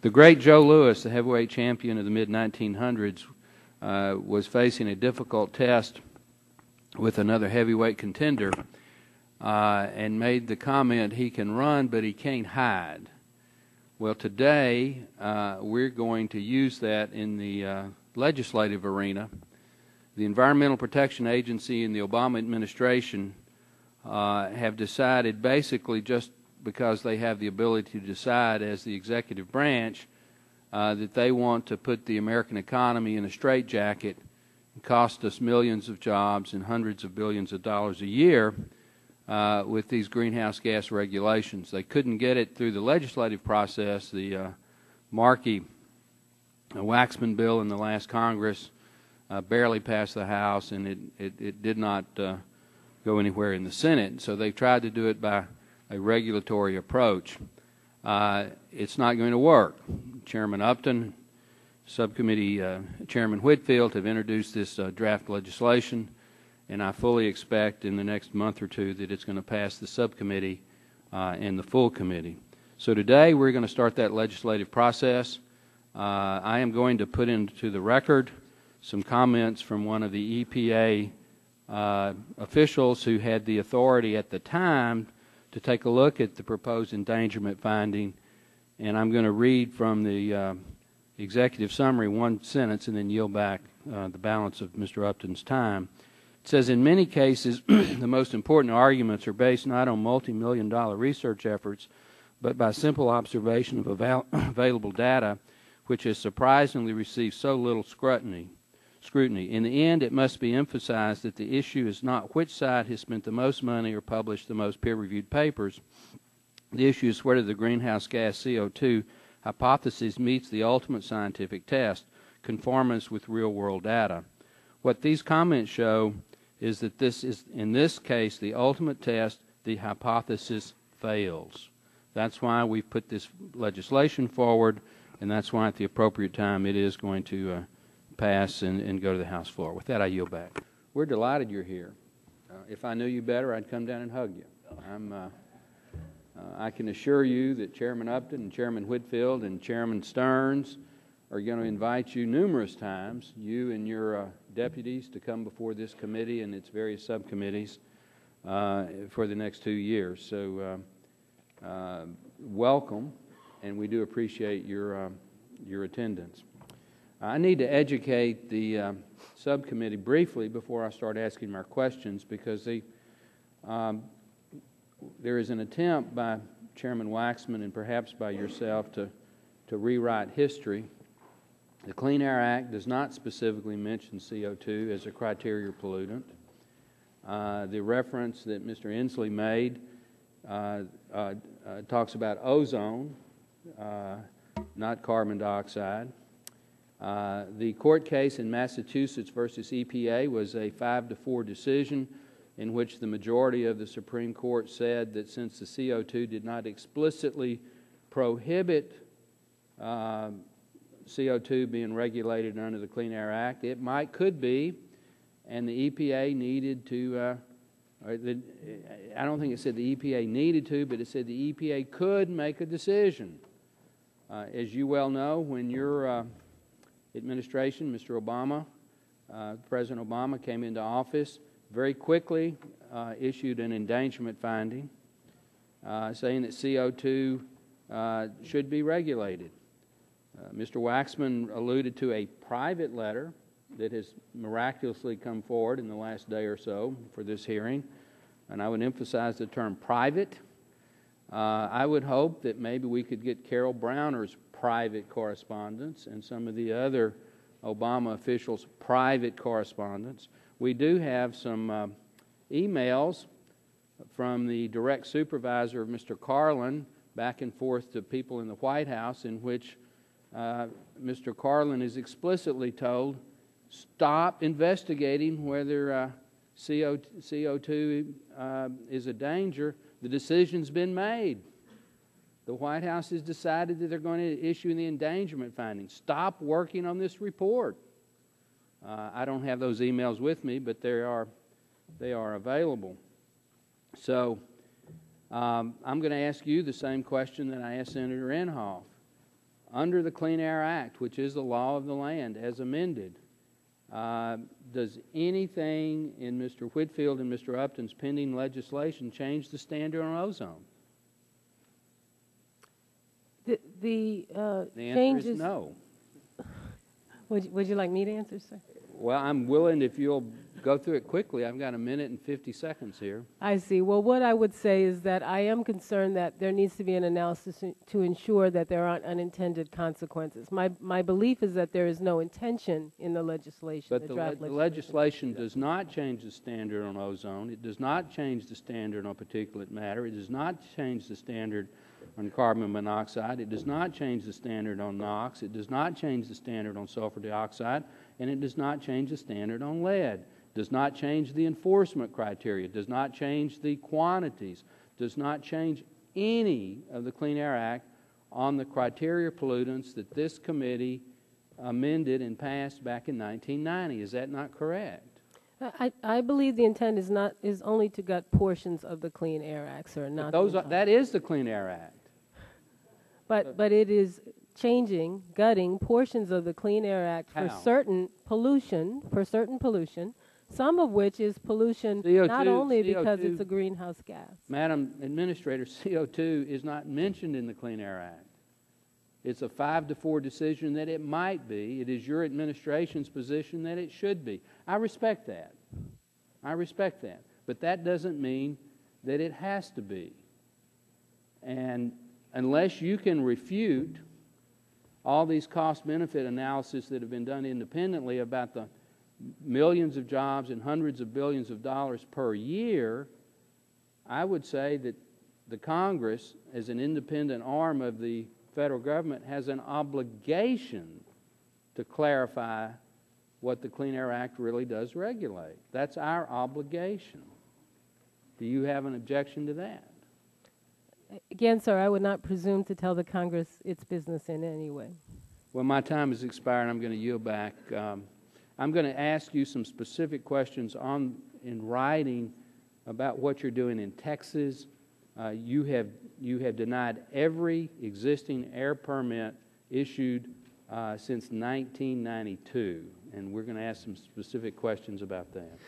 The great Joe Louis, the heavyweight champion of the mid-1900s, was facing a difficult test with another heavyweight contender and made the comment, he can run, but he can't hide. Well, today we're going to use that in the legislative arena. The Environmental Protection Agency and the Obama administration have decided, basically just because they have the ability to decide as the executive branch, that they want to put the American economy in a straitjacket and cost us millions of jobs and hundreds of billions of dollars a year with these greenhouse gas regulations. They couldn't get it through the legislative process. The Markey Waxman bill in the last Congress barely passed the House, and it did not go anywhere in the Senate. So they've tried to do it by a regulatory approach. It's not going to work. Chairman Upton, Subcommittee Chairman Whitfield have introduced this draft legislation, and I fully expect in the next month or two that it's going to pass the subcommittee and the full committee. So today we're going to start that legislative process. I am going to put into the record some comments from one of the EPA officials who had the authority at the time to take a look at the proposed endangerment finding, and I'm going to read from the executive summary one sentence and then yield back the balance of Mr. Upton's time. It says, in many cases, the most important arguments are based not on multi-million-dollar research efforts, but by simple observation of available data, which has surprisingly received so little scrutiny. In the end, it must be emphasized that the issue is not which side has spent the most money or published the most peer-reviewed papers. The issue is whether the greenhouse gas CO2 hypothesis meets the ultimate scientific test, conformance with real-world data. What these comments show is that this is, in this case, the ultimate test. The hypothesis fails. That's why we've put this legislation forward, and that's why at the appropriate time it is going to pass and go to the House floor. With that, I yield back. We're delighted you're here. If I knew you better, I'd come down and hug you. I can assure you that Chairman Upton and Chairman Whitfield and Chairman Stearns are going to invite you numerous times, you and your deputies, to come before this committee and its various subcommittees for the next 2 years. So welcome, and we do appreciate your attendance. I need to educate the subcommittee briefly before I start asking my questions, because there is an attempt by Chairman Waxman and perhaps by yourself to rewrite history. The Clean Air Act does not specifically mention CO2 as a criteria pollutant. The reference that Mr. Inslee made talks about ozone, not carbon dioxide. The court case in Massachusetts versus EPA was a 5-4 decision in which the majority of the Supreme Court said that since the CO2 did not explicitly prohibit CO2 being regulated under the Clean Air Act, it could be, and the EPA needed to, I don't think it said the EPA needed to, but it said the EPA could make a decision. As you well know, when your administration, Mr. Obama, President Obama came into office, very quickly issued an endangerment finding saying that CO2 should be regulated. Mr. Waxman alluded to a private letter that has miraculously come forward in the last day or so for this hearing, and I would emphasize the term private. I would hope that maybe we could get Carol Browner's private correspondence and some of the other Obama officials' private correspondence. We do have some emails from the direct supervisor of Mr. Carlin back and forth to people in the White House, in which Mr. Carlin is explicitly told, stop investigating whether CO2 is a danger. The decision's been made. The White House has decided that they're going to issue the endangerment finding. Stop working on this report. I don't have those emails with me, but they are available. So I'm going to ask you the same question that I asked Senator Inhofe. under the Clean Air Act, which is the law of the land as amended, does anything in Mr. Whitfield and Mr. Upton's pending legislation change the standard on ozone? The answer changes, is no. Would you like me to answer, sir? Well, I'm willing if you'll go through it quickly. I've got 1 minute and 50 seconds here. I see. Well, what I would say is that I am concerned that there needs to be an analysis to ensure that there aren't unintended consequences. My belief is that there is no intention in the legislation. But the legislation does not change the standard on ozone. It does not change the standard on particulate matter. It does not change the standard on carbon monoxide. It does not change the standard on NOx. It does not change the standard on sulfur dioxide. And it does not change the standard on lead. It does not change the enforcement criteria. It does not change the quantities. It does not change any of the Clean Air Act on the criteria pollutants that this committee amended and passed back in 1990. Is that not correct? I believe the intent is only to gut portions of the Clean Air Act, sir. Not that is the Clean Air Act. But it is gutting portions of the Clean Air Act for certain pollution, some of which is pollution CO2, not only CO2, because it's a greenhouse gas. Madam Administrator, CO2 is not mentioned in the Clean Air Act. It's a 5-4 decision that it might be. It is your administration's position that it should be. I respect that. But that doesn't mean that it has to be. And unless you can refute all these cost-benefit analyses that have been done independently about the millions of jobs and hundreds of billions of dollars per year, I would say that the Congress, as an independent arm of the federal government, has an obligation to clarify what the Clean Air Act really does regulate. That's our obligation. Do you have an objection to that? Again, sir, I would not presume to tell the Congress its business in any way. Well, my time has expired. I'm going to yield back. I'm going to ask you some specific questions in writing about what you're doing in Texas. You have denied every existing air permit issued since 1992, and we're going to ask some specific questions about that.